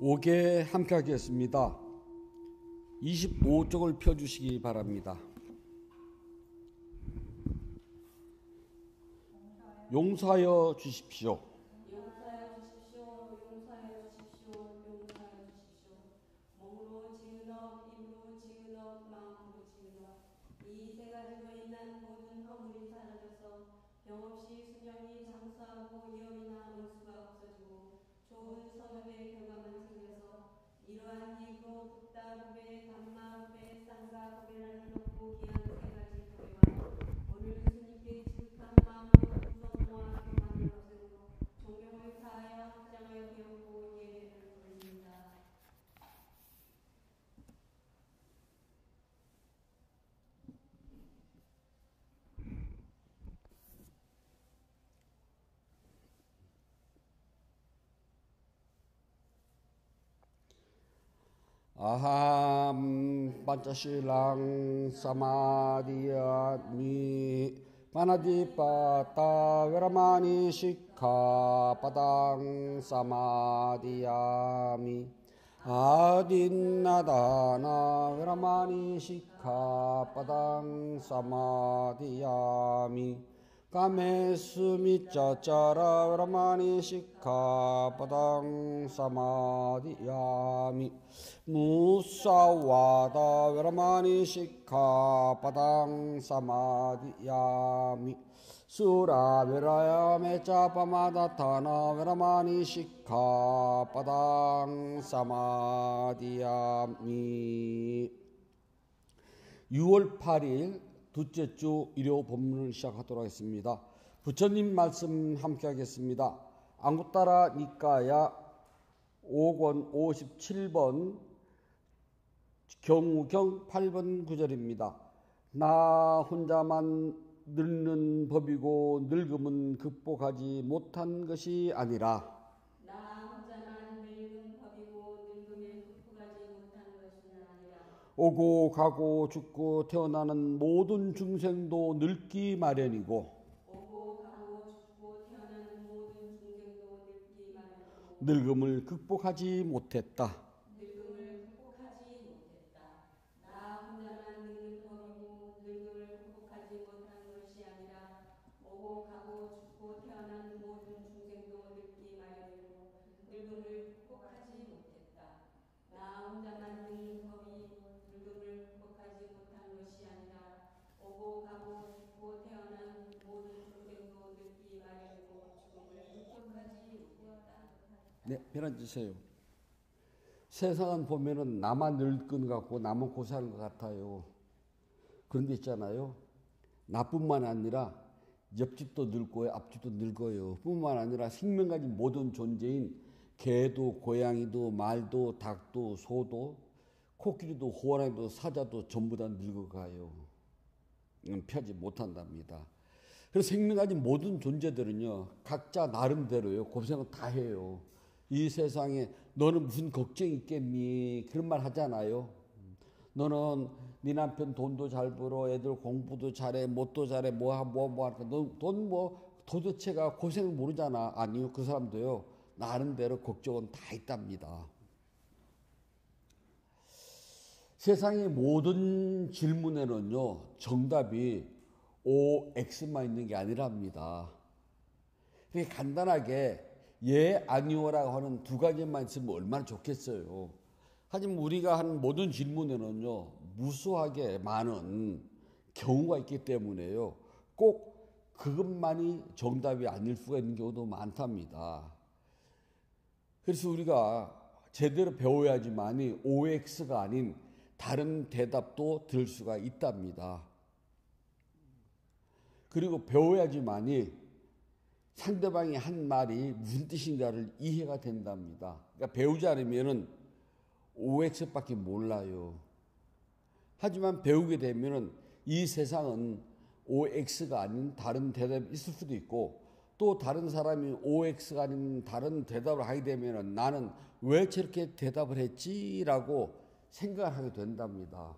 5개 함께 하겠습니다. 25쪽을 펴주시기 바랍니다. 용서하여 주십시오. 용서하여 주십시오. 용서하여 주십시오. 용서하여 주십시오. 몸으로 지은 업, 입으로 지은 업, 마음으로 지은 업. 이 세 가지로 인한 모든 허물이 사라져서 병없이 순영이 장수하고 위험이나 원수가 없어지고 좋은 성업의 결과만 생겨서 이러한 이유로 붓다 후배, 감마 후배, 쌍가 후배를 놓고 귀한 세 가지 후배와 오늘 예수님께 지극한 마음으로 구성모아 교만을 없애고 존경을 다하여 확장하여 배우고 예배를 드립니다. 아함 반짜실랑 사마디아미 파나디빠따 베라마니 시카 파당 사마디아미 아딘나다나 베라마니 시카 파당 사마디아미 까메스미짜짜라 베라마니 시카 파당 사마디아미 무사와다 베라마니 시카 파당 사마디야미 수라 베라야 메짜파마다타나 베라마니 시카 파당 사마디야미. 6월 8일 둘째 주 일요 본문을 시작하도록 하겠습니다. 부처님 말씀 함께 하겠습니다. 안구따라 니까야 5권 57번 경우경 8번 9절입니다. 나 혼자만 늙는 법이고 늙음은 극복하지 못한 것이 아니라 나 혼자만 늙은 법이고 늙음을 극복하지 못한 것은 아니라 오고 가고 죽고 태어나는 모든 중생도 늙기 마련이고 오고 가고 죽고 태어나는 모든 중생도 늙기 마련이고 늙음을 극복하지 못했다. 늙음을 극복하지 못했다. 나 혼자만 늙는 법이고 늙음을 극복하지 못한 것이 아니라 오고 가고 죽고 태어난 모든 중생도 늙기 마련이고 늙음을 극복하지 못했다. 나 혼자만 늙는 법이고 늙음을 극복하지 못한 것이 아니라 오고 가고 죽고 태어난 모든 중생도 늙기 마련이고 죽음을 극복하지 못했다. 네, 변화 주세요. 세상은 보면은 나만 늙은 것 같고 나만 고생하는 것 같아요. 그런 데 있잖아요. 나뿐만 아니라 옆집도 늙고요, 앞집도 늙어요. 뿐만 아니라 생명 가진 모든 존재인 개도, 고양이도, 말도, 닭도, 소도, 코끼리도, 호랑이도, 사자도 전부 다 늙어가요. 이건 피하지 못한답니다. 그래서 생명 가진 모든 존재들은요, 각자 나름대로요, 고생을 다 해요. 이 세상에 너는 무슨 걱정이 있겠니? 그런 말 하잖아요. 너는 네 남편 돈도 잘 벌어, 애들 공부도 잘해, 뭣도 잘해, 뭐 하니까 너 돈 뭐 도대체가 고생을 모르잖아. 아니요, 그 사람도요 나름대로 걱정은 다 있답니다. 세상의 모든 질문에는요 정답이 OX만 있는 게 아니랍니다. 그러니까 간단하게 예, 아니오라고 하는 두 가지만 있으면 얼마나 좋겠어요. 하지만 우리가 하는 모든 질문에는요 무수하게 많은 경우가 있기 때문에요 꼭 그것만이 정답이 아닐 수가 있는 경우도 많답니다. 그래서 우리가 제대로 배워야지만이 OX가 아닌 다른 대답도 들을 수가 있답니다. 그리고 배워야지만이 상대방이 한 말이 무슨 뜻인가를 이해가 된답니다. 그러니까 배우지 않으면은 OX밖에 몰라요. 하지만 배우게 되면은 이 세상은 OX가 아닌 다른 대답이 있을 수도 있고 또 다른 사람이 OX가 아닌 다른 대답을 하게 되면은 나는 왜 저렇게 대답을 했지라고 생각을 하게 된답니다.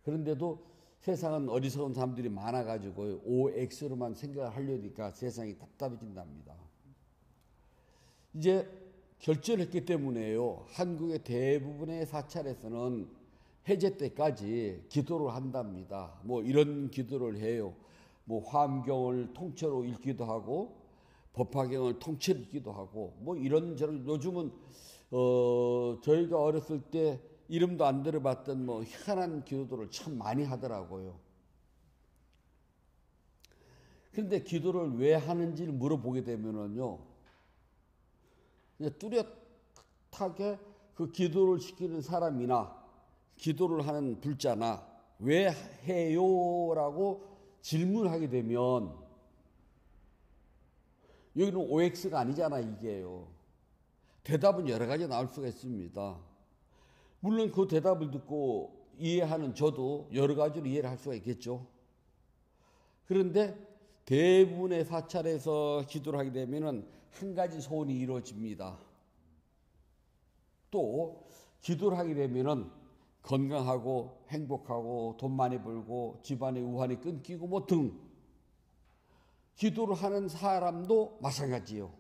그런데도 세상은 어리석은 사람들이 많아가지고 OX로만 생각을 하려니까 세상이 답답해진답니다. 이제 결정했기 때문에요. 한국의 대부분의 사찰에서는 해제 때까지 기도를 한답니다. 뭐 이런 기도를 해요. 뭐 화엄경을 통째로 읽기도 하고 법화경을 통째로 읽기도 하고 뭐 이런저런 요즘은 저희가 어렸을 때 이름도 안 들어봤던 뭐 희한한 기도들을 참 많이 하더라고요. 그런데 기도를 왜 하는지를 물어보게 되면은요, 뚜렷하게 그 기도를 시키는 사람이나 기도를 하는 불자나 왜 해요라고 질문하게 되면 여기는 OX가 아니잖아 이게요. 대답은 여러 가지 나올 수가 있습니다. 물론 그 대답을 듣고 이해하는 저도 여러 가지로 이해를 할 수가 있겠죠. 그런데 대부분의 사찰에서 기도를 하게 되면은 한 가지 소원이 이루어집니다. 또 기도를 하게 되면은 건강하고 행복하고 돈 많이 벌고 집안의 우환이 끊기고 뭐 등 기도를 하는 사람도 마찬가지예요.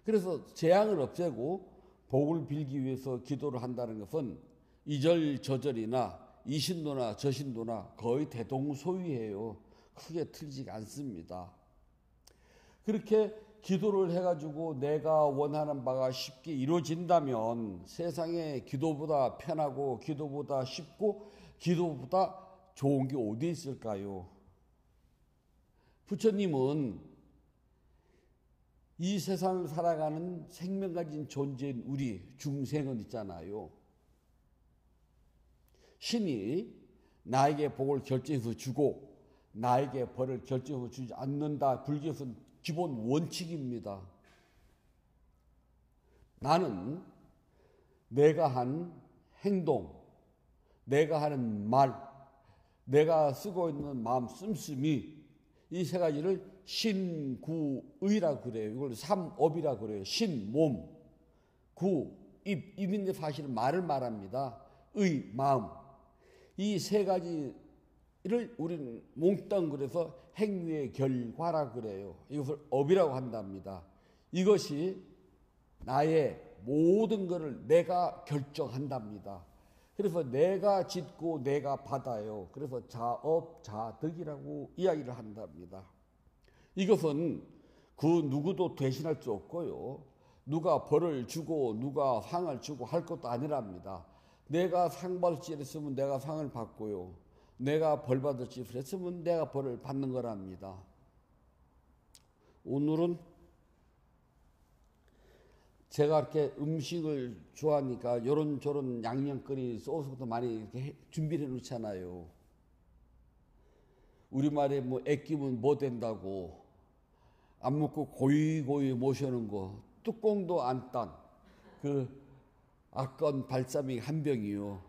그래서 재앙을 없애고 복을 빌기 위해서 기도를 한다는 것은 이절저절이나 이신도나 저신도나 거의 대동소이해요. 크게 틀리지가 않습니다. 그렇게 기도를 해가지고 내가 원하는 바가 쉽게 이루어진다면 세상에 기도보다 편하고 기도보다 쉽고 기도보다 좋은 게 어디 있을까요? 부처님은 이 세상을 살아가는 생명 가진 존재인 우리 중생은 있잖아요. 신이 나에게 복을 결정해서 주고 나에게 벌을 결정해서 주지 않는다. 불교에서는 기본 원칙입니다. 나는 내가 한 행동, 내가 하는 말, 내가 쓰고 있는 마음 씀씀이 이 세 가지를 신구의라고 그래요. 이걸 삼업이라고 그래요. 신, 몸, 구, 입. 입인데 사실은 말을 말합니다. 의, 마음. 이 세 가지를 우리는 몽땅 그래서 행위의 결과라 그래요. 이것을 업이라고 한답니다. 이것이 나의 모든 것을 내가 결정한답니다. 그래서 내가 짓고 내가 받아요. 그래서 자업, 자득이라고 이야기를 한답니다. 이것은 그 누구도 대신할 수 없고요. 누가 벌을 주고 누가 상을 주고 할 것도 아니랍니다. 내가 상 받을 짓을 했으면 내가 상을 받고요. 내가 벌 받을 짓을 했으면 내가 벌을 받는 거랍니다. 오늘은 제가 이렇게 음식을 좋아하니까 요런저런 양념거리 소스도 많이 이렇게 준비를 해 놓잖아요. 우리말에 뭐 애끼면 뭐 된다고 안 먹고 고이고이 모셔놓은 거 뚜껑도 안 딴 그 아까운 발사믹 한 병이요.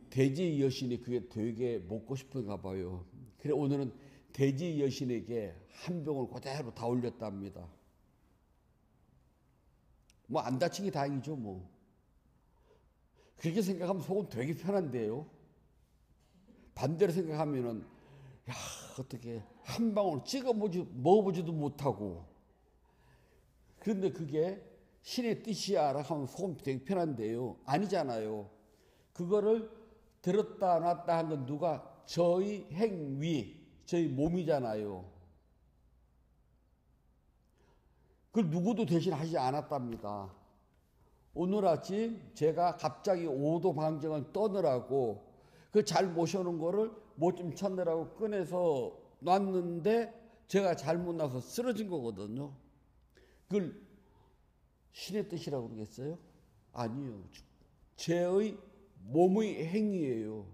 돼지 여신이 그게 되게 먹고 싶은가 봐요. 그래 오늘은 돼지 여신에게 한 병을 그대로 다 올렸답니다. 뭐 안 다치기 다행이죠 뭐. 그렇게 생각하면 속은 되게 편한데요. 반대로 생각하면은 야 어떻게 한 방울 찍어 먹어보지도 못하고 그런데 그게 신의 뜻이야라 하면 속은 되게 편한데요. 아니잖아요. 그거를 들었다 놨다 한 건 누가? 저희 행위, 저희 몸이잖아요. 그걸 누구도 대신 하지 않았답니다. 오늘 아침 제가 갑자기 오도방정을 떠느라고 그 잘 모셔놓은 거를 못 좀 찾느라고 꺼내서 놨는데 제가 잘못 나서 쓰러진 거거든요. 그걸 신의 뜻이라고 그러겠어요? 아니요. 제의 몸의 행위예요.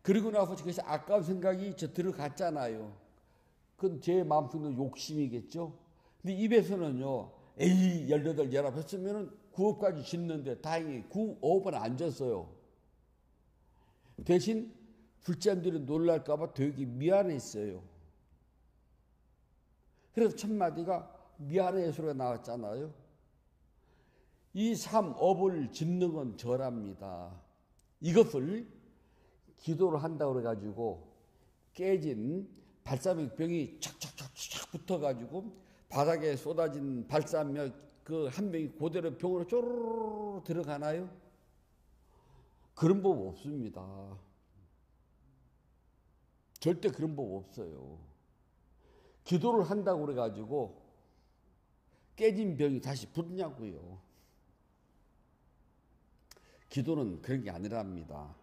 그리고 나서 그것이 아까운 생각이 들어갔잖아요. 그건 제 마음속에 욕심이겠죠. 근데 입에서는요, 에이, 18, 19 했으면은 9업까지 짓는데 다행히 9업은 안 졌어요. 대신 불자님들이 놀랄까봐 되게 미안했어요. 그래서 첫 마디가 미안해 소리가 나왔잖아요. 이 3업을 짓는 건 저랍니다. 이것을 기도를 한다고 그래가지고 깨진 발사믹 병이 착착착착 붙어가지고 바닥에 쏟아진 발산력 그 한 병이 그대로 병으로 쪼르르 들어가나요? 그런 법 없습니다. 절대 그런 법 없어요. 기도를 한다고 그래가지고 깨진 병이 다시 붙냐고요. 기도는 그런 게 아니랍니다.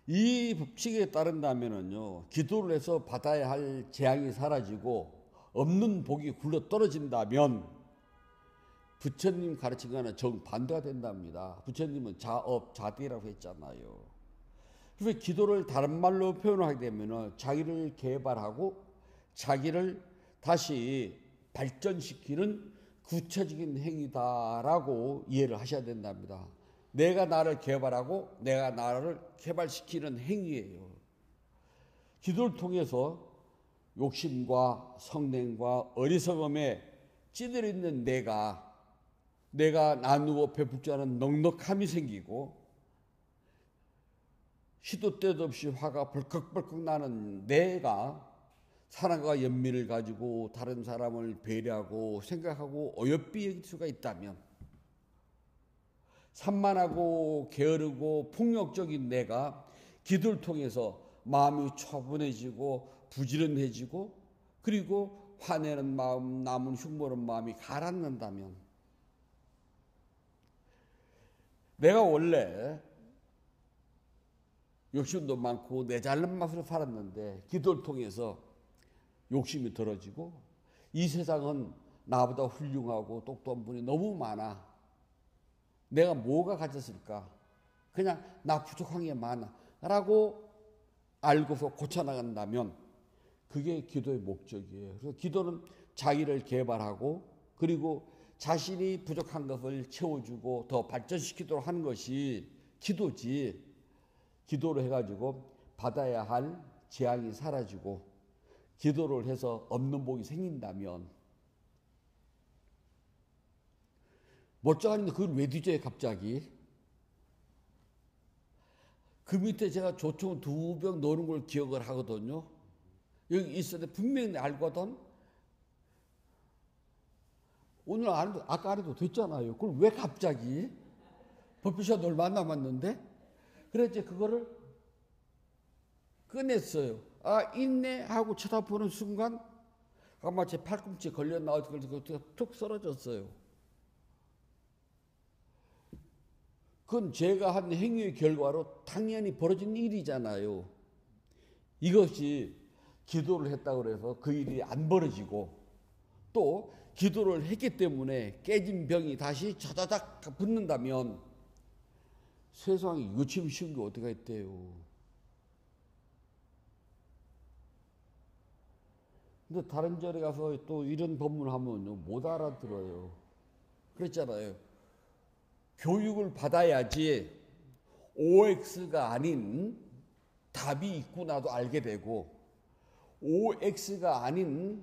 이 법칙에 따른다면요, 기도를 해서 받아야 할 재앙이 사라지고 없는 복이 굴러 떨어진다면 부처님 가르친 거는 정반대가 된답니다. 부처님은 자업자대라고 했잖아요. 그래서 기도를 다른 말로 표현하게 되면 자기를 개발하고 자기를 다시 발전시키는 구체적인 행위다라고 이해를 하셔야 된답니다. 내가 나를 개발하고 내가 나를 개발시키는 행위예요. 기도를 통해서 욕심과 성냉과 어리석음에 찌들어 있는 내가 나누고 베풀 줄 아는 넉넉함이 생기고 시도 때도 없이 화가 벌컥벌컥 나는 내가 사랑과 연민을 가지고 다른 사람을 배려하고 생각하고 어여삐 여길 수가 있다면 산만하고 게으르고 폭력적인 내가 기도를 통해서 마음이 차분해지고 부지런해지고 그리고 화내는 마음, 남은 흉보는 마음이 가라앉는다면 내가 원래 욕심도 많고 내 잘난 맛으로 살았는데 기도를 통해서 욕심이 덜어지고 이 세상은 나보다 훌륭하고 똑똑한 분이 너무 많아. 내가 뭐가 가졌을까? 그냥 나 부족한 게 많아 라고 알고서 고쳐나간다면 그게 기도의 목적이에요. 그래서 기도는 자기를 개발하고 그리고 자신이 부족한 것을 채워주고 더 발전시키도록 하는 것이 기도지. 기도를 해가지고 받아야 할 재앙이 사라지고 기도를 해서 없는 복이 생긴다면 멀쩡한데 그걸 왜 뒤져요 갑자기? 그 밑에 제가 조총 2병 넣는 걸 기억을 하거든요. 여기 있었는데 분명히 알거든. 오늘 아까 안 해도 됐잖아요. 그걸 왜 갑자기? 법비샤 널 만남았는데? 그랬지 그거를 꺼냈어요. 아 있네 하고 쳐다보는 순간 아마 제 팔꿈치에 걸렸나 어떻게 툭 쓰러졌어요. 그건 제가 한 행위의 결과로 당연히 벌어진 일이잖아요. 이것이 기도를 했다고 해서 그 일이 안 벌어지고 또 기도를 했기 때문에 깨진 병이 다시 자자작 붙는다면 세상에 이것처럼 쉬운 게 어디가 있대요. 근데 다른 절에 가서 또 이런 법문하면 못 알아들어요. 그랬잖아요. 교육을 받아야지 OX가 아닌 답이 있구나도 알게 되고 OX가 아닌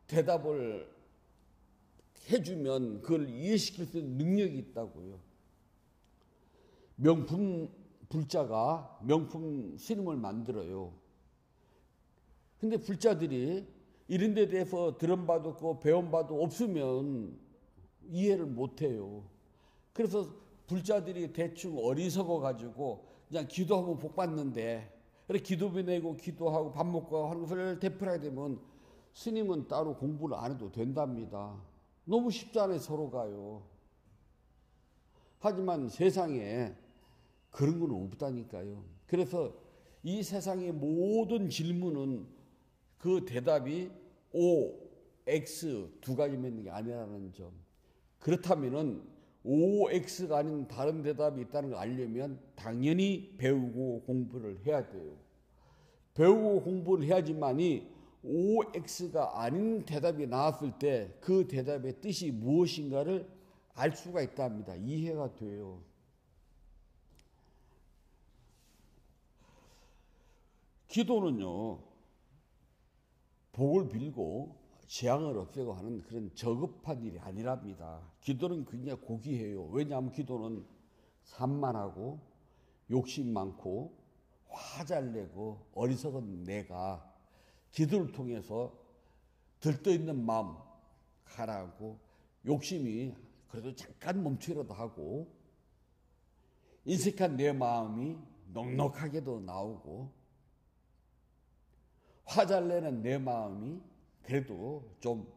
대답을 해주면 그걸 이해시킬 수 있는 능력이 있다고요. 명품 불자가 명품 스님을 만들어요. 근데 불자들이 이런 데 대해서 들은 바도 없고 배운 바도 없으면 이해를 못해요. 그래서 불자들이 대충 어리석어 가지고 그냥 기도하면 복 받는데 그래 기도비 내고 기도하고 밥 먹고 하는 것을 되풀이하게 되면 스님은 따로 공부를 안 해도 된답니다. 너무 쉽잖아요 서로가요. 하지만 세상에 그런 건 없다니까요. 그래서 이 세상의 모든 질문은 그 대답이 O, X 두 가지만 있는 게 아니라는 점. 그렇다면은 O, X가 아닌 다른 대답이 있다는 걸 알려면 당연히 배우고 공부를 해야 돼요. 배우고 공부를 해야지만이 O, X가 아닌 대답이 나왔을 때 그 대답의 뜻이 무엇인가를 알 수가 있답니다. 이해가 돼요. 기도는요, 복을 빌고 재앙을 없애고 하는 그런 저급한 일이 아니랍니다. 기도는 굉장히 고귀해요. 왜냐하면 기도는 산만하고 욕심 많고 화 잘 내고 어리석은 내가 기도를 통해서 들떠있는 마음 가라앉고 욕심이 그래도 잠깐 멈추려도 하고 인색한 내 마음이 넉넉하게도 나오고 화잘 내는 내 마음이 그래도 좀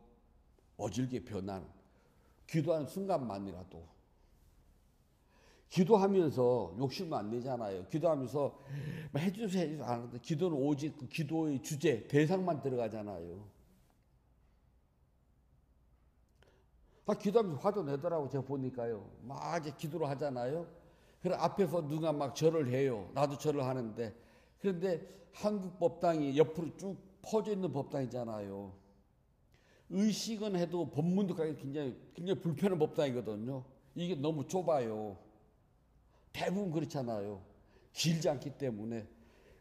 어질게 변하는 기도하는 순간만이라도 기도하면서 욕심을 안 내잖아요. 기도하면서 해주세요 안 하는데 기도는 오직 그 기도의 주제 대상만 들어가잖아요. 기도하면서 화도 내더라고 제가 보니까요. 막 이제 기도를 하잖아요. 그래 앞에서 누가 막 절을 해요. 나도 절을 하는데 그런데 한국 법당이 옆으로 쭉 퍼져 있는 법당이잖아요. 의식은 해도 법문도 가기 굉장히 불편한 법당이거든요. 이게 너무 좁아요. 대부분 그렇잖아요. 길지 않기 때문에.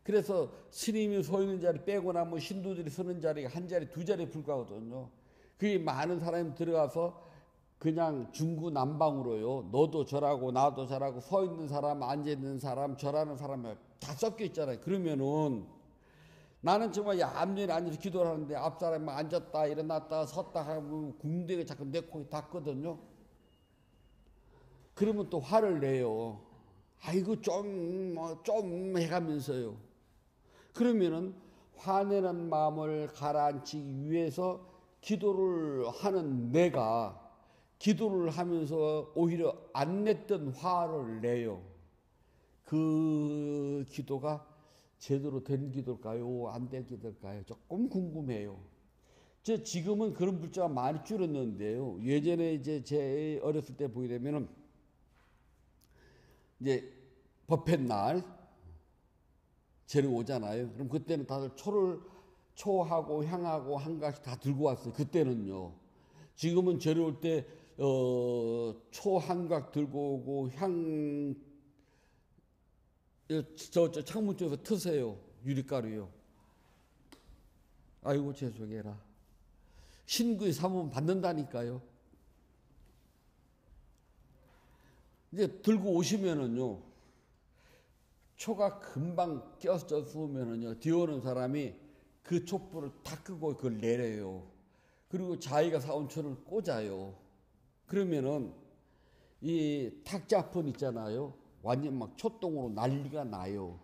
그래서 스님이 서 있는 자리 빼고 나면 신도들이 서는 자리가 한 자리, 두 자리에 불과하거든요. 그게 많은 사람이 들어가서 그냥 중구난방으로요. 너도 절하고 나도 절하고 서 있는 사람, 앉아 있는 사람, 절하는 사람이 다 섞여 있잖아요. 그러면은 나는 정말 얌전히 앉아서 기도를 하는데 앞 사람이 앉았다 일어났다 섰다 하고 궁뎅이 자꾸 내 코에 닿거든요. 그러면 또 화를 내요. 아이고 좀 해가면서요. 그러면은 화내는 마음을 가라앉히기 위해서 기도를 하는 내가 기도를 하면서 오히려 안 냈던 화를 내요. 그 기도가 제대로 된 기도일까요? 안 된 기도일까요? 조금 궁금해요. 지금은 그런 불자가 많이 줄었는데요. 예전에 이제 제 어렸을 때 보게 되면은 이제 법회날 제를 오잖아요. 그럼 그때는 다들 초하고 향하고 한 가지 다 들고 왔어요. 그때는요. 지금은 제를 올 때 초 한각 들고 오고 향 저 창문 쪽에서 트세요. 유리가루요. 아이고 죄송해라. 신구의 사모는 받는다니까요. 이제 들고 오시면은요. 초가 금방 껴졌으면은요. 뒤에 오는 사람이 그 촛불을 다 끄고 그걸 내려요. 그리고 자기가 사온 초를 꽂아요. 그러면은 이 탁자폰 있잖아요. 완전 막 초똥으로 난리가 나요.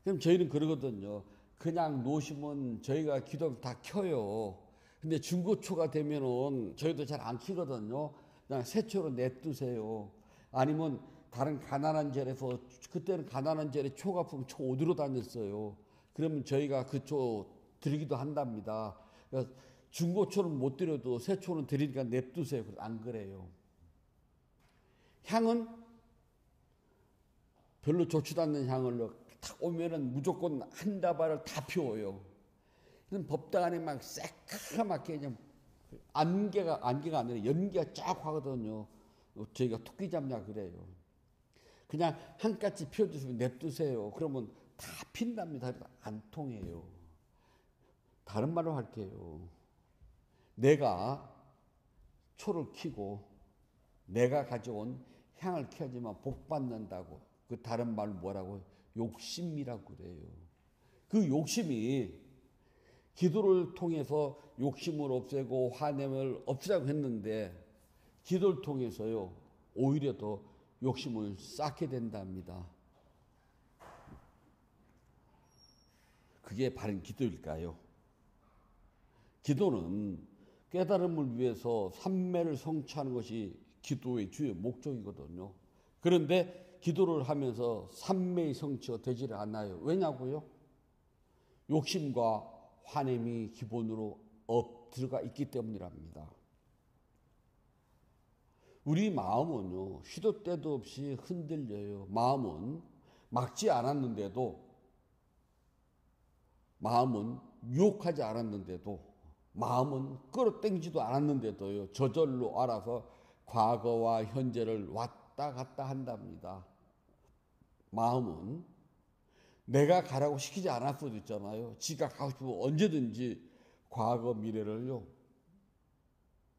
그럼 저희는 그러거든요. 그냥 놓으시면 저희가 기도를 다 켜요. 근데 중고초가 되면은 저희도 잘 안 켜거든요. 그냥 새초로 냅두세요. 아니면 다른 가난한 절에서 그때는 가난한 절에 초가 없으면 초 어디로 다녔어요. 그러면 저희가 그 초 드리기도 한답니다. 그래서 중고초는 못 드려도 새초는 드리니까 냅두세요. 안 그래요. 향은 별로 좋지도 않는 향을 딱 오면은 무조건 한 다발을 다 피워요. 그럼 법당 안에 막 새카맣게 그냥 안개가 아니라 연기가 쫙 하거든요. 저희가 토끼 잡냐 그래요. 그냥 한 가지 피워주시면 냅두세요. 그러면 다 핀답니다. 안 통해요. 다른 말로 할게요. 내가 초를 켜고 내가 가져온 향을 켜지만 복 받는다고. 그 다른 말로 뭐라고? 욕심이라고 그래요. 그 욕심이 기도를 통해서 욕심을 없애고 화냄을 없애자고 했는데 기도를 통해서요. 오히려 더 욕심을 쌓게 된답니다. 그게 바른 기도일까요? 기도는 깨달음을 위해서 삼매를 성취하는 것이 기도의 주요 목적이거든요. 그런데 기도를 하면서 삼매의 성취가 되지를 않아요. 왜냐고요? 욕심과 화냄이 기본으로 들어가 있기 때문이랍니다. 우리 마음은요, 시도 때도 없이 흔들려요. 마음은 막지 않았는데도, 마음은 유혹하지 않았는데도, 마음은 끌어당기지도 않았는데도요, 저절로 알아서 과거와 현재를 왔다 갔다 한답니다. 마음은 내가 가라고 시키지 않을 수도 있잖아요. 지가 가고 싶으면 언제든지 과거 미래를요,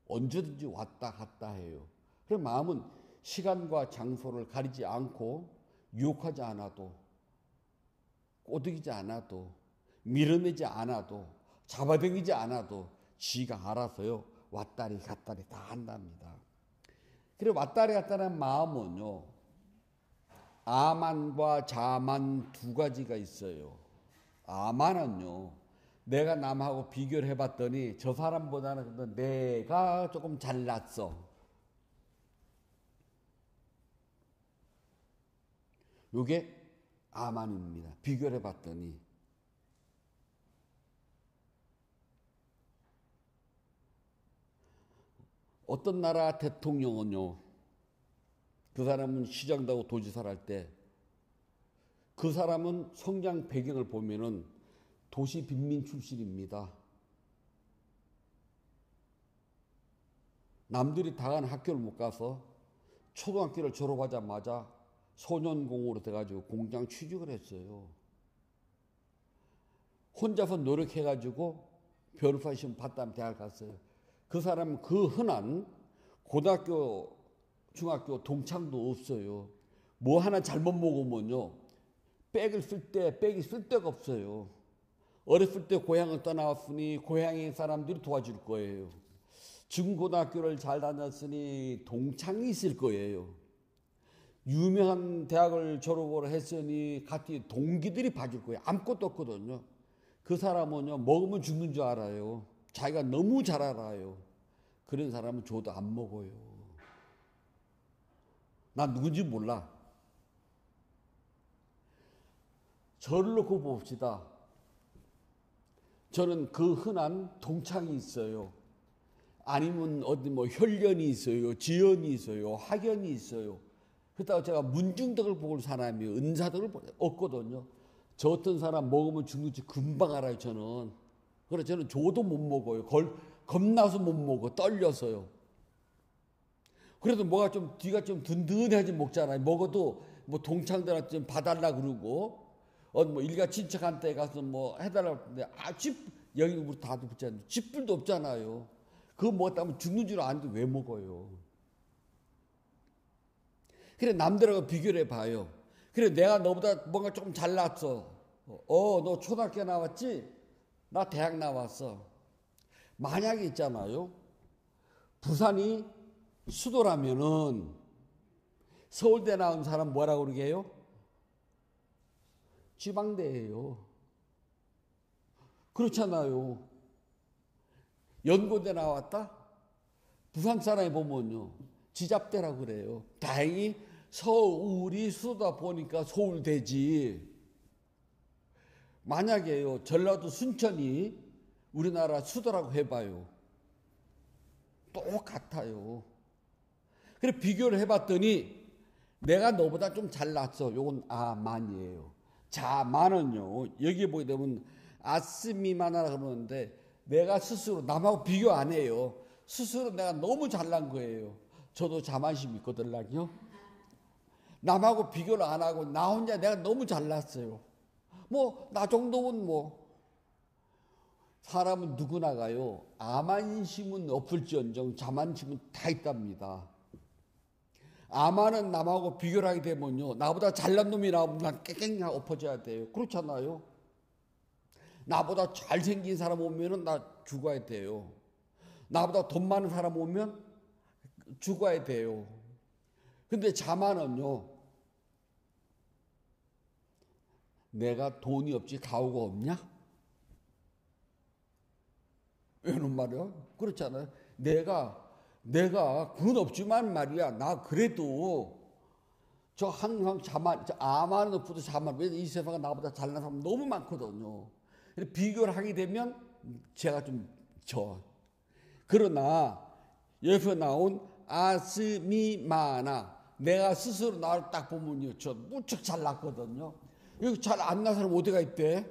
언제든지 왔다 갔다 해요. 그래서 마음은 시간과 장소를 가리지 않고 유혹하지 않아도, 꼬드기지 않아도, 밀어내지 않아도, 잡아당기지 않아도 지가 알아서요. 왔다리 갔다리 다 한답니다. 그래 왔다리 갔다리 한 마음은요. 아만과 자만 두 가지가 있어요. 아만은요. 내가 남하고 비교를 해봤더니 저 사람보다는 내가 조금 잘났어. 요게 아만입니다. 비교를 해봤더니. 어떤 나라 대통령은요. 그 사람은 시장하고 도지사를 할 때 그 사람은 성장 배경을 보면은 도시 빈민 출신입니다. 남들이 다 가는 학교를 못 가서 초등학교를 졸업하자마자 소년공으로 돼가지고 공장 취직을 했어요. 혼자서 노력해가지고 변호사 시험 봤다면 대학 갔어요. 그 사람은 그 흔한 고등학교, 중학교 동창도 없어요. 뭐 하나 잘못 먹으면요. 백이 쓸 데가 없어요. 어렸을 때 고향을 떠나왔으니 고향의 사람들이 도와줄 거예요. 중고등학교를 잘 다녔으니 동창이 있을 거예요. 유명한 대학을 졸업을 했으니 같이 동기들이 봐줄 거예요. 아무것도 없거든요. 그 사람은요, 먹으면 죽는 줄 알아요. 자기가 너무 잘 알아요. 그런 사람은 줘도 안 먹어요. 난 누군지 몰라. 저를 놓고 봅시다. 저는 그 흔한 동창이 있어요. 아니면 어디 뭐 혈련이 있어요. 지연이 있어요. 학연이 있어요. 그렇다고 제가 문중덕을 볼 사람이 은사덕을 없거든요. 저 어떤 사람 먹으면 죽는지 금방 알아요. 저는. 그래서 저는 줘도 못 먹어요. 겁나서 못 먹어. 떨려서요. 그래도 뭐가 좀 뒤가 좀 든든해야지 먹잖아요. 먹어도 뭐 동창들한테 좀 봐달라 그러고 뭐 일가 친척한테 가서 뭐 해달라고 하는데 여기 우리 다들 붙잖아요. 집불도 없잖아요. 그거 먹었다면 죽는 줄 아는데 왜 먹어요? 그래 남들하고 비교를 해봐요. 그래 내가 너보다 뭔가 조금 잘났어. 너 초등학교 나왔지? 나 대학 나왔어. 만약에 있잖아요. 부산이 수도라면은 서울대 나온 사람 뭐라고 그러게요? 지방대예요. 그렇잖아요. 연고대 나왔다? 부산 사람이 보면요. 지잡대라고 그래요. 다행히 서울이 수도다 보니까 서울대지. 만약에요. 전라도 순천이 우리나라 수도라고 해봐요. 똑같아요. 그래 비교를 해봤더니 내가 너보다 좀 잘났어. 요건 아만이에요. 자만은요. 여기 보게 되면 아스미만하라 그러는데 내가 스스로 남하고 비교 안 해요. 스스로 내가 너무 잘난 거예요. 저도 자만심 있거든요. 남하고 비교를 안 하고 나 혼자 내가 너무 잘났어요. 뭐 나 정도면 뭐 사람은 누구나가요. 아만심은 없을지언정 자만심은 다 있답니다. 아만은 남하고 비교를 하게 되면요. 나보다 잘난 놈이 나오면 난 깨갱 엎어져야 돼요. 그렇잖아요. 나보다 잘생긴 사람 오면은 나 죽어야 돼요. 나보다 돈 많은 사람 오면 죽어야 돼요. 근데 자만은요. 내가 돈이 없지 가오가 없냐? 왜는 말이야? 그렇잖아요. 내가 그건 없지만 말이야. 나 그래도 저 항상 아만은 없어도 자만. 왜 이 세상에 나보다 잘난 사람 너무 많거든요. 비교를 하게 되면 제가 좀 그러나 여기서 나온 아스미마나 내가 스스로 나를 딱 보면요. 저 무척 잘났거든요. 여기 잘 안 난 사람 어디가 있대?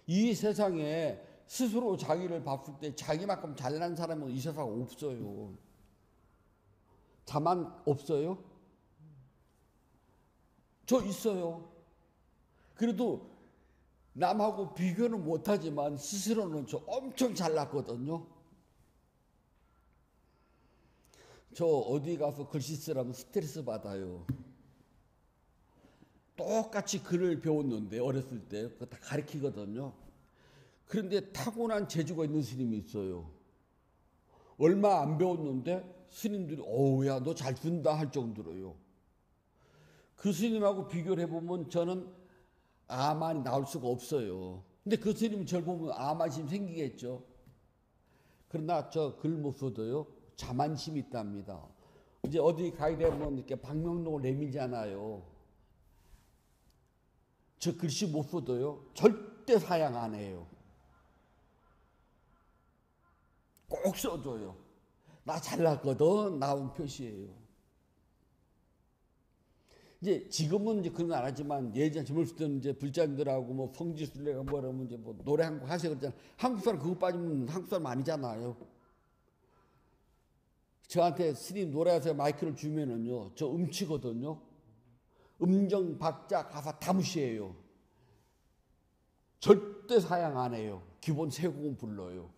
이 세상에 스스로 자기를 봤을 때 자기만큼 잘난 사람은 이 세상에 없어요. 자만 없어요? 저 있어요. 그래도 남하고 비교는 못하지만 스스로는 저 엄청 잘났거든요. 저 어디 가서 글씨 쓰라면 스트레스 받아요. 똑같이 글을 배웠는데 어렸을 때 그거 다 가르치거든요. 그런데 타고난 재주가 있는 스님이 있어요. 얼마 안 배웠는데 스님들이 야, 너 잘 쓴다 할 정도로요. 그 스님하고 비교를 해보면 저는 아만이 나올 수가 없어요. 근데 그 스님은 저를 보면 아만심 생기겠죠. 그러나 저 글 못 써도요, 자만심이 있답니다. 이제 어디 가야 되면 이렇게 방명록을 내밀잖아요. 저 글씨 못 써도요, 절대 사양 안 해요. 꼭 써줘요. 나 잘났거든, 나온 표시예요. 이제 지금은 이제 그런 거 안 하지만 예전 젊었을 때는 이제 불자님들하고 뭐 성지순례가 뭐라면 이제 뭐 노래 한 곡 하세요 그랬잖아요. 한국 사람 그거 빠지면 한국 사람 아니잖아요. 저한테 스님 노래하세요 마이크를 주면은요, 저 음치거든요. 음정, 박자, 가사 다 무시해요. 절대 사양 안 해요. 기본 세 곡은 불러요.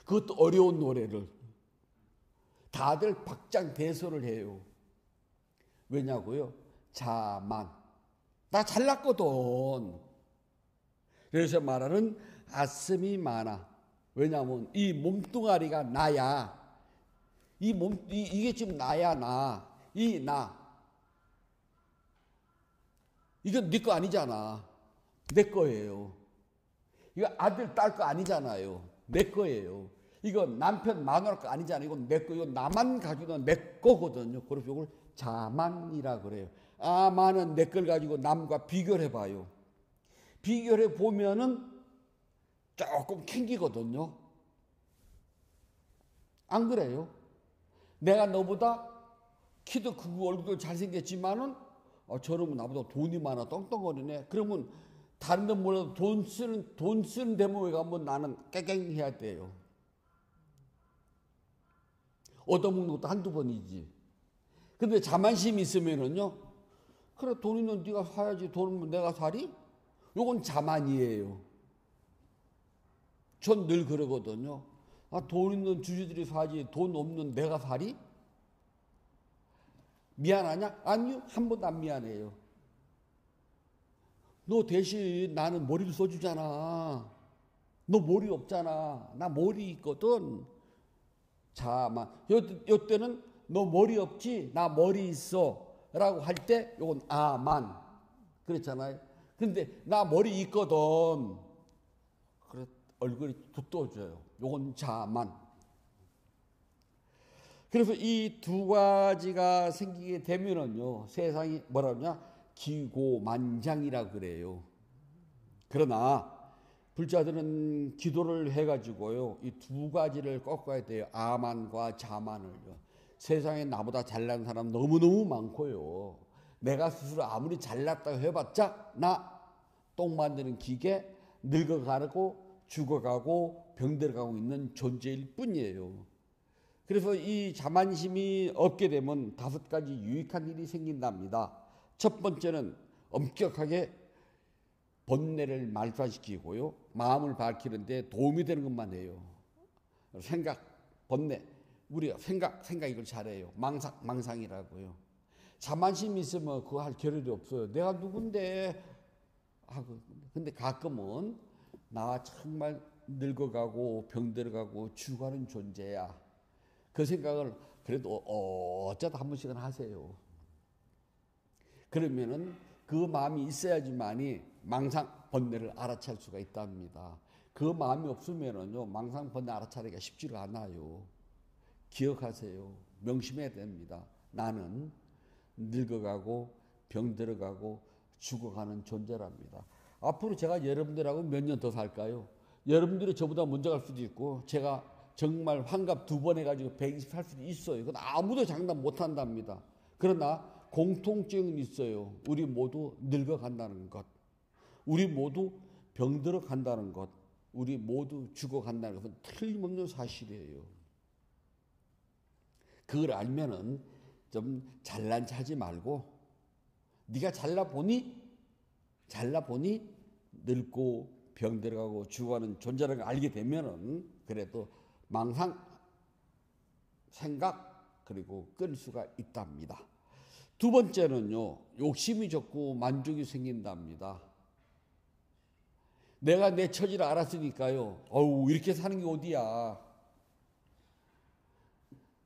그것도 어려운 노래를. 다들 박장대소를 해요. 왜냐고요? 자만. 나 잘났거든. 그래서 말하는 아씀이 많아. 왜냐하면 이 몸뚱아리가 나야. 이게 지금 나야, 나. 이 나. 이건 네 거 아니잖아. 내 거예요. 이거 아들, 딸 거 아니잖아요. 내 거예요. 이거 남편, 마누라 거 아니잖아요. 이건 내 거. 이거 나만 가지고 내 거거든요. 그래서 이걸 자만이라 그래요. 아만은 내 걸 가지고 남과 비교를 해봐요. 비교를 해보면은 조금 캥기거든요. 안 그래요? 내가 너보다 키도 크고 얼굴도 잘생겼지만은 저러면 나보다 돈이 많아 떵떵거리네. 그러면 다른 데 몰라도 돈 쓰는 데모에 가면 나는 깨갱해야 돼요. 얻어먹는 것도 한두 번이지. 근데 자만심이 있으면은요, 그래 돈 있는 네가 사야지, 돈 없는 내가 사리? 요건 자만이에요. 전 늘 그러거든요. 돈 있는 주주들이 사지 돈 없는 내가 사리? 미안하냐? 아니요, 한 번도 안 미안해요. 너 대신 나는 머리를 써주잖아. 너 머리 없잖아. 나 머리 있거든. 자만. 요때는 너 머리 없지? 나 머리 있어. 라고 할 때 요건 아만. 그렇잖아요. 근데 나 머리 있거든. 그래 얼굴이 두터워져요. 요건 자만. 그래서 이 두 가지가 생기게 되면은요, 세상이 뭐라 그러냐? 기고만장이라 그래요. 그러나 불자들은 기도를 해가지고요, 이 두 가지를 꺾어야 돼요. 아만과 자만을요. 세상에 나보다 잘난 사람 너무너무 많고요. 내가 스스로 아무리 잘났다고 해봤자 나 똥 만드는 기계, 늙어가고 죽어가고 병들어가고 있는 존재일 뿐이에요. 그래서 이 자만심이 없게 되면 5가지 유익한 일이 생긴답니다. 첫 번째는 엄격하게 번뇌를 말소시키고요, 마음을 밝히는데 도움이 되는 것만 해요. 생각, 번뇌, 우리가 생각 이걸 잘해요. 망상이라고요. 자만심이 있으면 그거 할 겨를이 없어요. 내가 누군데? 근데 가끔은 나 정말 늙어가고 병들어가고 죽어가는 존재야. 그 생각을 그래도 어쩌다 한 번씩은 하세요. 그러면은 그 마음이 있어야지만이 망상 번뇌를 알아챌 수가 있답니다. 그 마음이 없으면은요, 망상 번뇌 알아차리기가 쉽지가 않아요. 기억하세요. 명심해야 됩니다. 나는 늙어가고 병들어가고 죽어가는 존재랍니다. 앞으로 제가 여러분들하고 몇 년 더 살까요? 여러분들이 저보다 먼저 갈 수도 있고, 제가 정말 환갑 2번 해가지고 120 살 수도 있어요. 이건 아무도 장담 못 한답니다. 그러나 공통점은 있어요. 우리 모두 늙어간다는 것, 우리 모두 병들어 간다는 것, 우리 모두 죽어간다는 것은 틀림없는 사실이에요. 그걸 알면은 좀 잘난 체 하지 말고, 네가 잘나보니 늙고 병들어가고 죽어가는 존재라는 걸 알게 되면은 그래도 망상, 생각, 그리고 끌 수가 있답니다. 두 번째는요, 욕심이 적고 만족이 생긴답니다. 내가 내 처지를 알았으니까요. 어우, 이렇게 사는 게 어디야.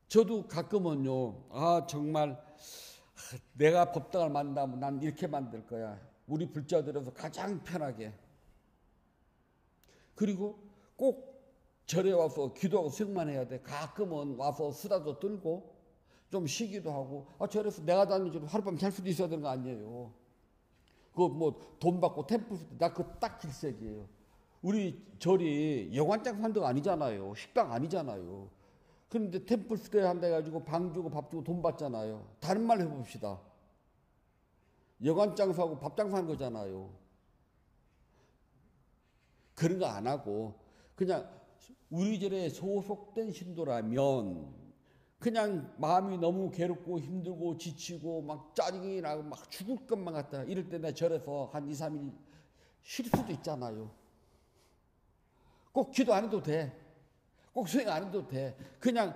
저도 가끔은요, 정말 내가 법당을 만나면 난 이렇게 만들 거야. 우리 불자들에서 가장 편하게. 그리고 꼭 절에 와서 기도하고 수행만 해야 돼. 가끔은 와서 수다도 떨고 좀 쉬기도 하고. 절에서 내가 다니는 줄 하룻밤 잘 수도 있어야 되는 거 아니에요. 그거 뭐 돈 받고 템플 나 그거 딱 질색이에요. 우리 절이 여관장 산다가 아니잖아요. 식당 아니잖아요. 그런데 템플 스테이 한다 해가지고 방 주고 밥 주고 돈 받잖아요. 다른 말 해봅시다. 여관장 사고 밥장 사는 거잖아요. 그런 거 안 하고 그냥 우리 절에 소속된 신도라면 그냥 마음이 너무 괴롭고 힘들고 지치고 막 짜증이 나고 막 죽을 것만 같다. 이럴 때 내 절에서 한 2, 3일 쉴 수도 있잖아요. 꼭 기도 안 해도 돼. 꼭 수행 안 해도 돼. 그냥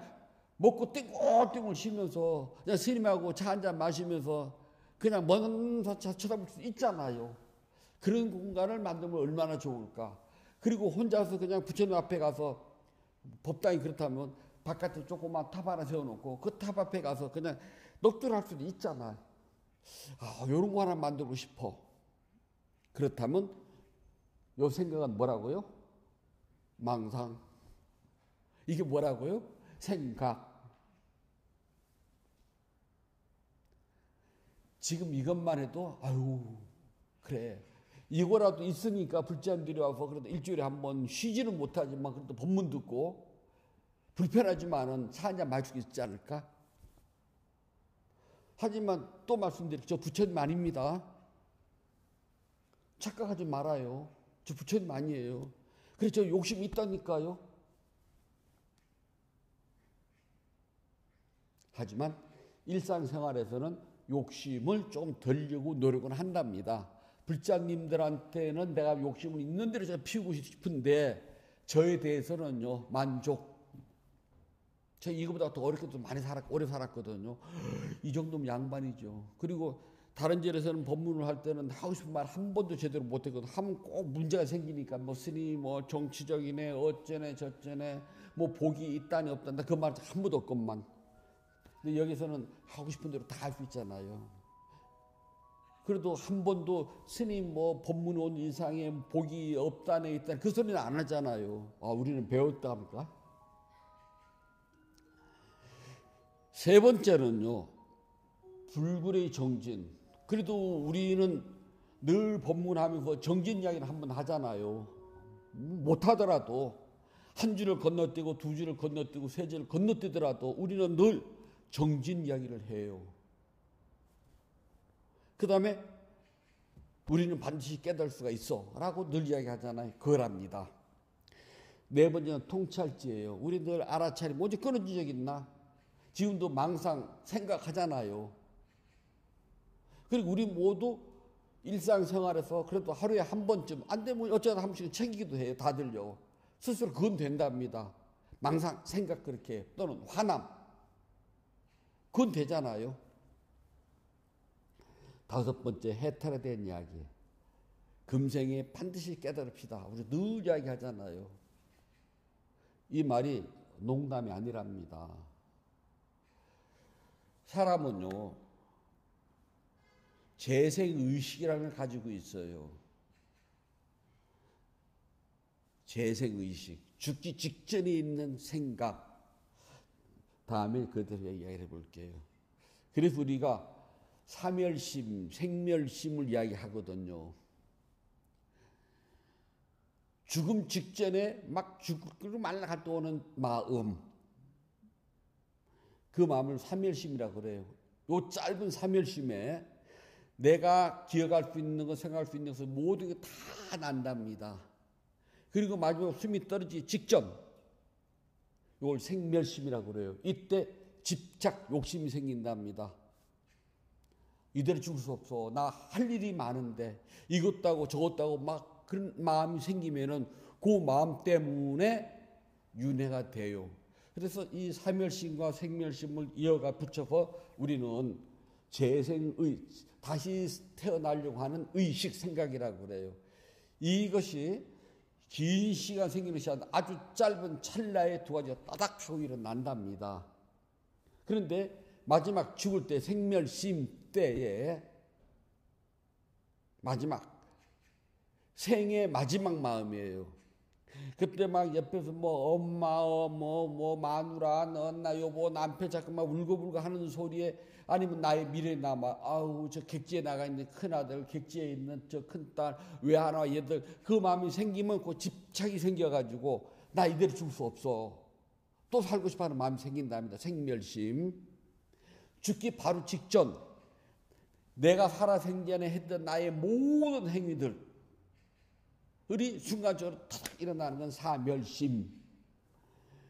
먹고 띵글띵글 쉬면서 그냥 스님하고 차 한잔 마시면서 그냥 먼저 쳐다볼 수 있잖아요. 그런 공간을 만들면 얼마나 좋을까. 그리고 혼자서 그냥 부처님 앞에 가서 법당이 그렇다면 바깥에 조그만 탑 하나 세워놓고 그 탑 앞에 가서 그냥 넋두할 수도 있잖아. 요런 거 하나 만들고 싶어. 그렇다면 요 생각은 뭐라고요? 망상. 이게 뭐라고요? 생각. 지금 이것만 해도 그래. 이거라도 있으니까 불자님들이 와서 그래도 일주일에 한 번 쉬지는 못하지만 그래도 법문 듣고 불편하지만은 차 한잔 마실 수 있지 않을까? 하지만 또 말씀드릴게요. 저 부처님 아닙니다. 착각하지 말아요. 저 부처님 아니에요. 그래서 저 욕심이 있다니까요. 하지만 일상생활에서는 욕심을 좀 덜려고 노력은 한답니다. 불자님들한테는 내가 욕심을 있는 대로 좀 피우고 싶은데 저에 대해서는요, 만족. 저 이거보다 더 어렵게도 많이 오래 살았거든요. 이 정도면 양반이죠. 그리고 다른 절에서는 법문을 할 때는 하고 싶은 말 한 번도 제대로 못했거든. 하면 꼭 문제가 생기니까 뭐 스님 뭐 정치적이네 어쩌네 저쩌네 뭐 복이 있다니 없다니 그 말 한 번도 없건만. 근데 여기서는 하고 싶은 대로 다 할 수 있잖아요. 그래도 한 번도 스님 뭐 법문 온 이상에 복이 없다네 있다네 그 소리는 안 하잖아요. 우리는 배웠다 합니까? 세 번째는요, 불굴의 정진. 그래도 우리는 늘 법문하면서 정진 이야기를 한번 하잖아요. 못하더라도 한 줄을 건너뛰고 두 줄을 건너뛰고 세 줄을 건너뛰더라도 우리는 늘 정진 이야기를 해요. 그 다음에 우리는 반드시 깨달을 수가 있어 라고 늘 이야기하잖아요. 그거랍니다. 네 번째는 통찰지예요. 우리 늘 알아차리면 언제 끊어진 적 있나? 지금도 망상 생각하잖아요. 그리고 우리 모두 일상생활에서 그래도 하루에 한 번쯤 안 되면 어쩌다 한 번씩 챙기기도 해요. 다들요. 스스로 그건 된답니다. 망상 생각 그렇게 또는 화남 그건 되잖아요. 다섯 번째 해탈에 대한 이야기. 금생에 반드시 깨달읍시다. 우리 늘 이야기하잖아요. 이 말이 농담이 아니랍니다. 사람은요, 재생의식이라는 걸 가지고 있어요. 재생의식. 죽기 직전에 있는 생각. 다음에 그대로 이야기를 해볼게요. 그래서 우리가 사멸심, 생멸심을 이야기하거든요. 죽음 직전에 막 죽고 말라갈 때 오는 마음. 그 마음을 사멸심이라고 그래요. 요 짧은 사멸심에 내가 기억할 수 있는 것, 생각할 수 있는 것을 모든 게 다 난답니다. 그리고 마지막 숨이 떨어지기 직전, 이걸 생멸심이라고 그래요. 이때 집착, 욕심이 생긴답니다. 이대로 죽을 수 없어. 나 할 일이 많은데 이것도 하고 저것도 하고 막 그런 마음이 생기면은 그 마음 때문에 윤회가 돼요. 그래서 이 사멸심과 생멸심을 이어가 붙여서 우리는 재생의, 다시 태어나려고 하는 의식 생각이라고 그래요. 이것이 긴 시간 생기는 것이 아니라 아주 짧은 찰나에 두 가지가 따닥 하고 일어난답니다. 그런데 마지막 죽을 때 생멸심 때에 마지막 생의 마지막 마음이에요. 그때 막 옆에서 뭐 엄마 뭐 마누라 너 여보 남편 자꾸 막 울고불고 하는 소리에 아니면 나의 미래 남아 아우 저 객지에 나가 있는 큰아들 객지에 있는 저 큰딸 왜 안 와 얘들 그 마음이 생기면 그 집착이 생겨가지고 나 이대로 죽을 수 없어 또 살고 싶어하는 마음이 생긴답니다. 생멸심. 죽기 바로 직전 내가 살아생전에 했던 나의 모든 행위들 이 순간적으로 탁 일어나는 건 사멸심.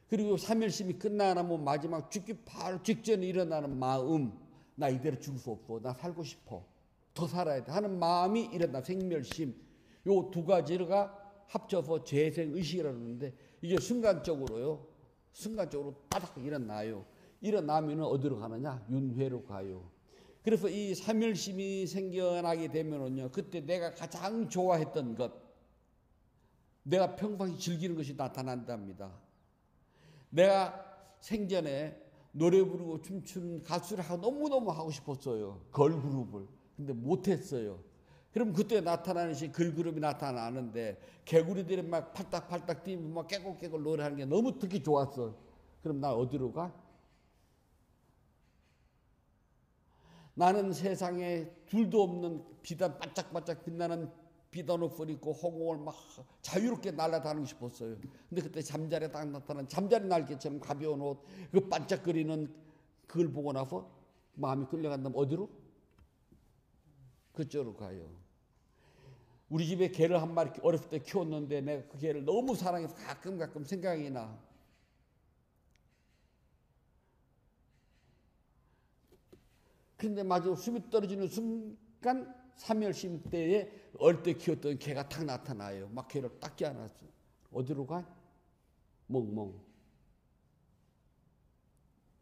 그리고 사멸심이 끝나면 마지막 죽기 바로 직전에 일어나는 마음. 나 이대로 죽을 수 없어. 나 살고 싶어. 더 살아야 돼 하는 마음이 일어나 생멸심. 요 두 가지가 합쳐서 재생의식이라고 하는데 이게 순간적으로 따닥 일어나요. 일어나면 어디로 가느냐? 윤회로 가요. 그래서 이 사멸심이 생겨나게 되면은요, 그때 내가 가장 좋아했던 것, 내가 평상시 즐기는 것이 나타난답니다. 내가 생전에 노래 부르고 춤추는 가수를 너무너무 하고 싶었어요. 걸그룹을. 근데 못했어요. 그럼 그때 나타나는 것이 걸그룹이 나타나는데 개구리들이 막 팔딱팔딱 뛰면 막 깨골깨골 노래하는 게 너무 듣기 좋았어. 그럼 나 어디로 가? 나는 세상에 둘도 없는 비단 반짝반짝 빛나는 비단 옷을 입고 허공을 막 자유롭게 날아다니고 싶었어요. 근데 그때 잠자리에 딱 나타난 잠자리 날개처럼 가벼운 옷, 그 반짝거리는 그걸 보고 나서 마음이 끌려간다면 어디로? 그쪽으로 가요. 우리 집에 개를 한 마리 어렸을 때 키웠는데 내가 그 개를 너무 사랑해서 가끔 생각이 나. 그런데 마지막 숨이 떨어지는 순간 사멸심 때에 어릴 때 키웠던 개가 탁 나타나요. 막 개를 딱 껴안았어. 어디로 가? 멍멍.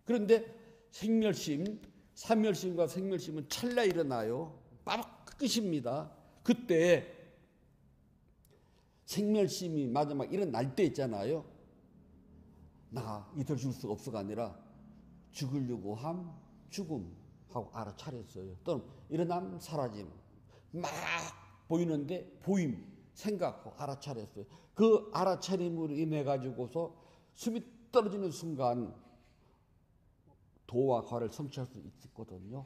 그런데 생멸심, 사멸심과 생멸심은 찰나 일어나요. 빠박 끝입니다. 그때 생멸심이 마지막 일어날 때 있잖아요. 나 이대로 죽을 수가 없어가 아니라 죽으려고 함 죽음 하고 알아차렸어요. 또는 일어남 사라짐 막 보이는데 보임 생각하고 알아차렸어요. 그 알아차림으로 인해 가지고서 숨이 떨어지는 순간 도와 과를 성취할 수 있거든요.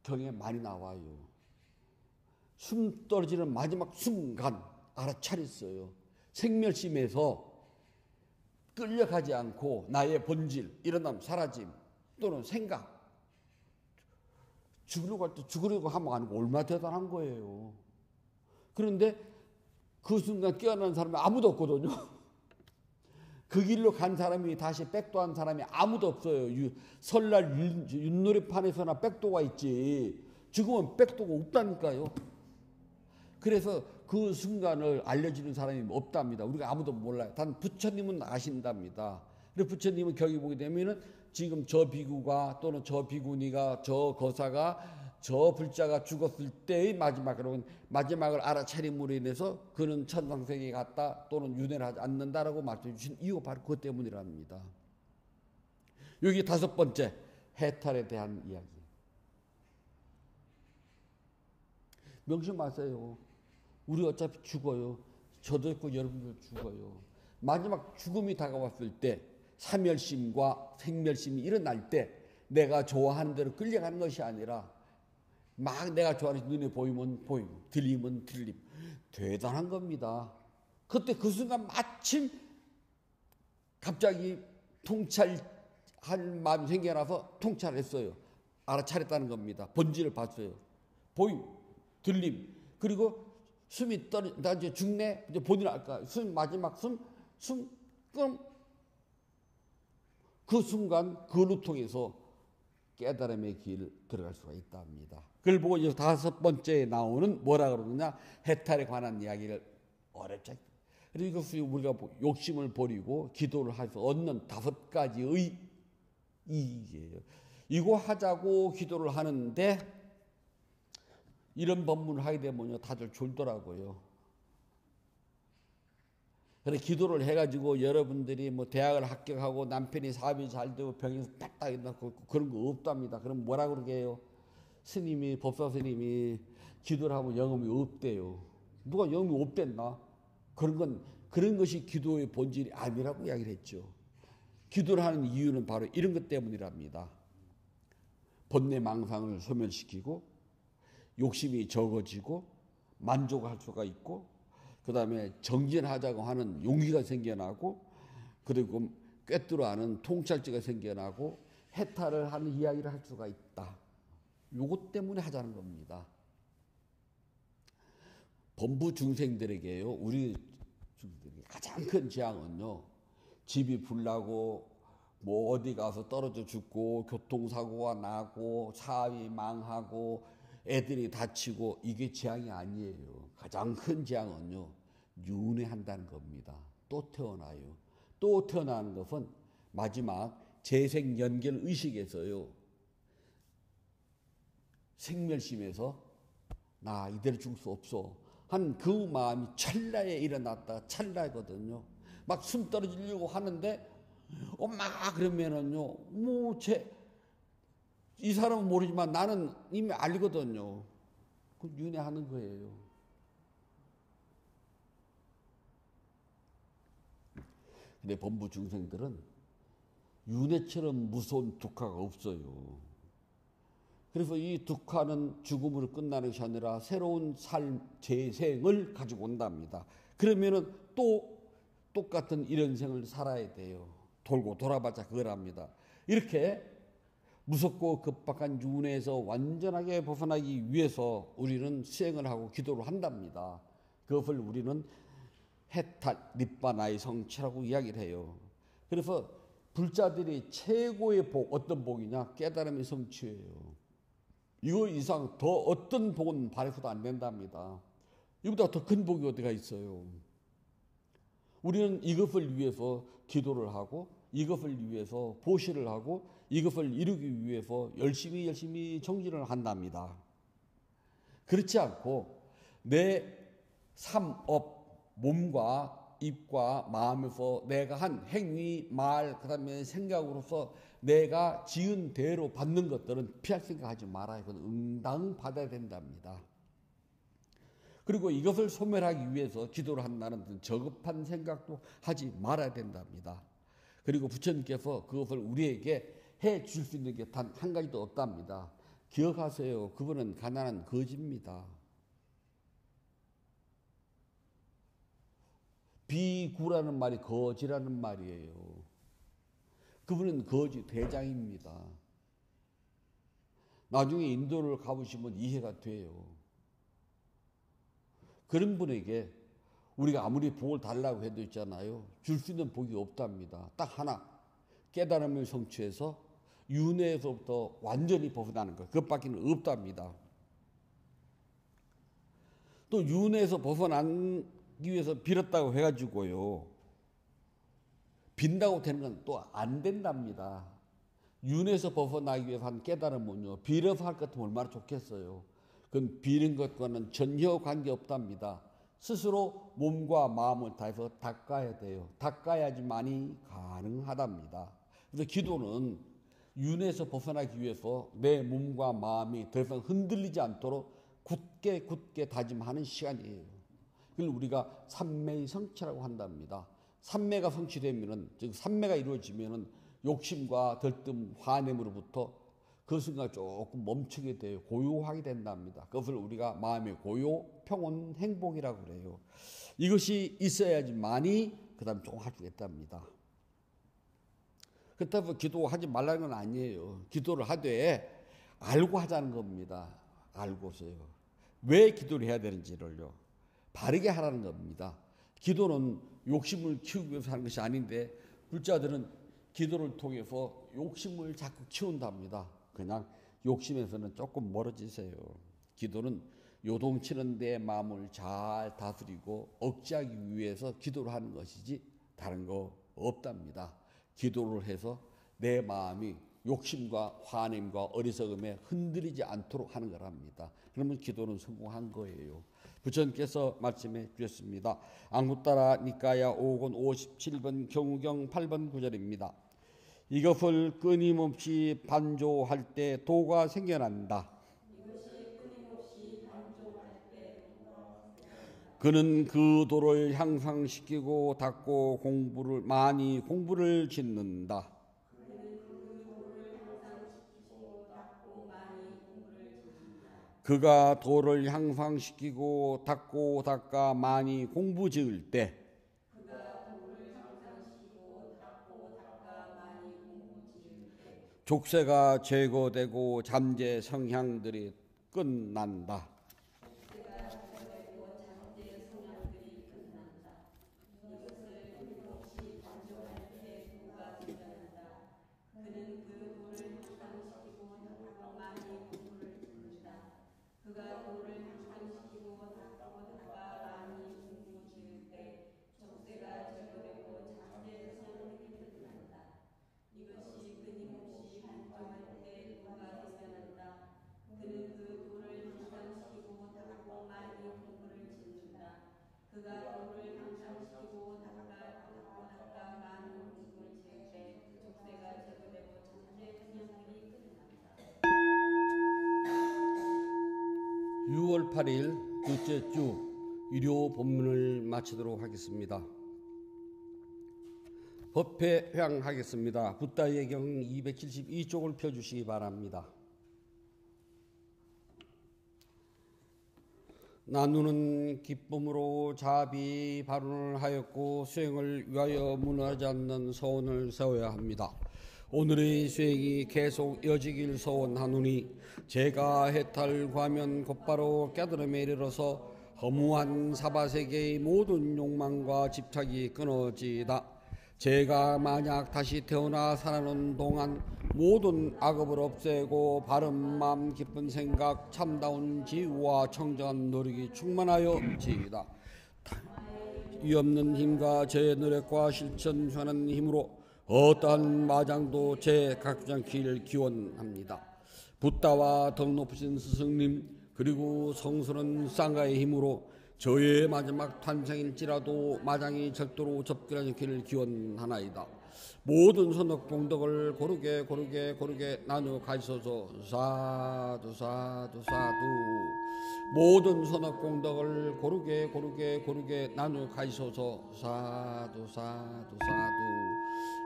경에 많이 나와요. 숨 떨어지는 마지막 순간 알아차렸어요. 생멸심에서 끌려가지 않고 나의 본질, 일어남, 사라짐 또는 생각 죽으려고 할 때 죽으려고 하면 아니고 얼마나 대단한 거예요. 그런데 그 순간 깨어난 사람이 아무도 없거든요. 그 길로 간 사람이 다시 백도한 사람이 아무도 없어요. 설날 윷놀이판에서나 백도가 있지. 죽으면 백도가 없다니까요. 그래서 그 순간을 알려주는 사람이 없답니다. 우리가 아무도 몰라요. 단 부처님은 아신답니다. 그래서 부처님은 경이 보게 되면은 지금 저 비구가 또는 저 비구니가 저 거사가 저 불자가 죽었을 때의 마지막을 알아차림으로 인해서 그는 천상세계에 갔다 또는 윤회를 하지 않는다라고 말씀해 주신 이유가 바로 그것 때문이랍니다. 여기 다섯 번째 해탈에 대한 이야기. 명심하세요. 우리 어차피 죽어요. 저도 있고 여러분도 죽어요. 마지막 죽음이 다가왔을 때 사멸심과 생멸심이 일어날 때 내가 좋아하는 대로 끌려가는 것이 아니라 막 내가 좋아하는 눈에 보이면 보임, 들리면 들림. 대단한 겁니다. 그때 그 순간 마침 갑자기 통찰할 마음이 생겨나서 통찰했어요. 알아차렸다는 겁니다. 본질을 봤어요. 보임, 들림. 그리고 숨이 나 이제 죽네? 이제 본인 알까? 마지막 끊. 그 순간 그를 통해서 깨달음의 길 들어갈 수가 있다 합니다. 그걸 보고 이제 다섯 번째에 나오는 뭐라 그러느냐? 해탈에 관한 이야기를 어렵지. 그래서 이것이 우리가 욕심을 버리고 기도를 해서 얻는 다섯 가지의 이익이에요. 이거 하자고 기도를 하는데 이런 법문을 하게 되면 다들 졸더라고요. 그래 기도를 해가지고 여러분들이 뭐 대학을 합격하고 남편이 사업이 잘 되고 병에서 딱딱 일어나고 그런 거 없답니다. 그럼 뭐라 그러게요? 스님이 법사 스님이 기도를 하면 영험이 없대요. 누가 영험이 없댔나? 그런 것이 기도의 본질이 아니라고 이야기를 했죠. 기도를 하는 이유는 바로 이런 것 때문이랍니다. 번뇌 망상을 소멸시키고 욕심이 적어지고 만족할 수가 있고 그 다음에 정진하자고 하는 용기가 생겨나고 그리고 꿰뚫어하는 통찰지가 생겨나고 해탈을 하는 이야기를 할 수가 있다. 요것 때문에 하자는 겁니다. 범부 중생들에게요. 우리 중생들에게 가장 큰 재앙은요. 집이 불나고 뭐 어디 가서 떨어져 죽고 교통사고가 나고 사업이 망하고 애들이 다치고 이게 재앙이 아니에요. 가장 큰 재앙은요. 윤회한다는 겁니다. 또 태어나요. 또 태어나는 것은 마지막 재생연결 의식에서요. 생멸심에서 나 이대로 죽을 수 없어 한 그 마음이 찰나에 일어났다가 찰나거든요. 막 숨 떨어지려고 하는데 엄마 그러면은요. 이 사람은 모르지만 나는 이미 알거든요. 그 윤회하는 거예요. 근데 범부 중생들은 윤회처럼 무서운 둑화가 없어요. 그래서 이 둑화는 죽음으로 끝나는 것이 아니라 새로운 삶, 재생을 가지고 온답니다. 그러면은 또 똑같은 이런 생을 살아야 돼요. 돌고 돌아봤자 그거랍니다. 이렇게 무섭고 급박한 윤회에서 완전하게 벗어나기 위해서 우리는 수행을 하고 기도를 한답니다. 그것을 우리는 해탈, 니빠나의 성취라고 이야기를 해요. 그래서 불자들이 최고의 복, 어떤 복이냐? 깨달음의 성취예요. 이거 이상 더 어떤 복은 바라서도 안 된답니다. 이보다 더 큰 복이 어디가 있어요? 우리는 이것을 위해서 기도를 하고 이것을 위해서 보시를 하고 이것을 이루기 위해서 열심히 정진을 한답니다. 그렇지 않고 내 삼업, 몸과 입과 마음에서 내가 한 행위, 말, 그 다음에 생각으로서 내가 지은 대로 받는 것들은 피할 생각하지 말아요. 그건 응당 받아야 된답니다. 그리고 이것을 소멸하기 위해서 기도를 한다는 저급한 생각도 하지 말아야 된답니다. 그리고 부처님께서 그것을 우리에게 해 줄 수 있는 게 단 한 가지도 없답니다. 기억하세요. 그분은 가난한 거지입니다. 비구라는 말이 거지라는 말이에요. 그분은 거지 대장입니다. 나중에 인도를 가보시면 이해가 돼요. 그런 분에게 우리가 아무리 복을 달라고 해도 있잖아요. 줄 수 있는 복이 없답니다. 딱 하나. 깨달음을 성취해서 윤회에서부터 완전히 벗어나는 것. 그것밖에 없답니다. 또 윤회에서 벗어나기 위해서 빌었다고 해가지고요. 빈다고 되는 건 또 안 된답니다. 윤회에서 벗어나기 위해서 한 깨달음은요. 빌어서 할 것 같으면 얼마나 좋겠어요. 그건 비는 것과는 전혀 관계없답니다. 스스로 몸과 마음을 다해서 닦아야 돼요. 닦아야지만이 가능하답니다. 그래서 기도는 윤회에서 벗어나기 위해서 내 몸과 마음이 더 이상 흔들리지 않도록 굳게 다짐하는 시간이에요. 그걸 우리가 삼매의 성취라고 한답니다. 삼매가 성취되면은, 즉 삼매가 이루어지면은 욕심과 들뜸, 화냄으로부터 그 순간 조금 멈추게 돼요. 고요하게 된답니다. 그것을 우리가 마음의 고요, 평온, 행복이라고 그래요. 이것이 있어야지만이 그 다음 조금 할 수 있답니다. 그렇다고 기도하지 말라는 건 아니에요. 기도를 하되 알고 하자는 겁니다. 알고서요. 왜 기도를 해야 되는지를요. 바르게 하라는 겁니다. 기도는 욕심을 키우기 위해서 하는 것이 아닌데 불자들은 기도를 통해서 욕심을 자꾸 키운답니다. 그냥 욕심에서는 조금 멀어지세요. 기도는 요동치는 내 마음을 잘 다스리고 억제하기 위해서 기도를 하는 것이지 다른 거 없답니다. 기도를 해서 내 마음이 욕심과 화냄과 어리석음에 흔들리지 않도록 하는 거랍니다. 그러면 기도는 성공한 거예요. 부처님께서 말씀해 주셨습니다. 안구따라 니까야 5권 57번 경우경 8번 9절입니다. 이것을 끊임없이 반조할 때 도가 생겨난다. 그는 그 도를 향상시키고 닦고 많이 공부를 짓는다. 그가 도를 향상시키고 닦고 닦아 많이 공부 지을 때 족쇄가 제거되고 잠재 성향들이 끝난다. (6월 8일) 둘째 주 일요 본문을 마치도록 하겠습니다. 법회 회향하겠습니다. 붓다 예경 272쪽을 펴주시기 바랍니다. 나누는 기쁨으로 자비 발언을 하였고 수행을 위하여 무너지 않는 서원을 세워야 합니다. 오늘의 수행이 계속 이어지길 서원하노니 제가 해탈과면 곧바로 깨달음에 이르러서 허무한 사바세계의 모든 욕망과 집착이 끊어지다. 제가 만약 다시 태어나 살아오는 동안 모든 악업을 없애고 바른 마음 깊은 생각 참다운 지혜와 청정한 노력이 충만하여지이다. 이 없는 힘과 제 노력과 실천하는 힘으로 어떠한 마장도 제 갖추지 않기를 기원합니다. 붓다와 더 높으신 스승님 그리고 성스러운 쌍가의 힘으로 저의 마지막 탄생일지라도 마장이 절도로 접근하지 않기를 기원하나이다. 모든 선악 공덕을 고르게 나누어 가시소서. 사두 사두 사두. 모든 선악 공덕을 고르게 나누어 가시소서. 사두 사두 사두.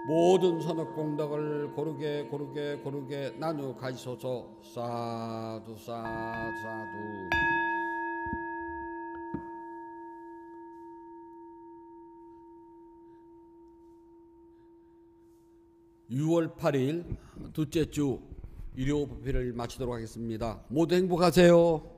모든 선악 공덕을 고르게 나누어 가시소서. 사두 사두 사두. 6월 8일 둘째 주 일요 법회를 마치도록 하겠습니다. 모두 행복하세요.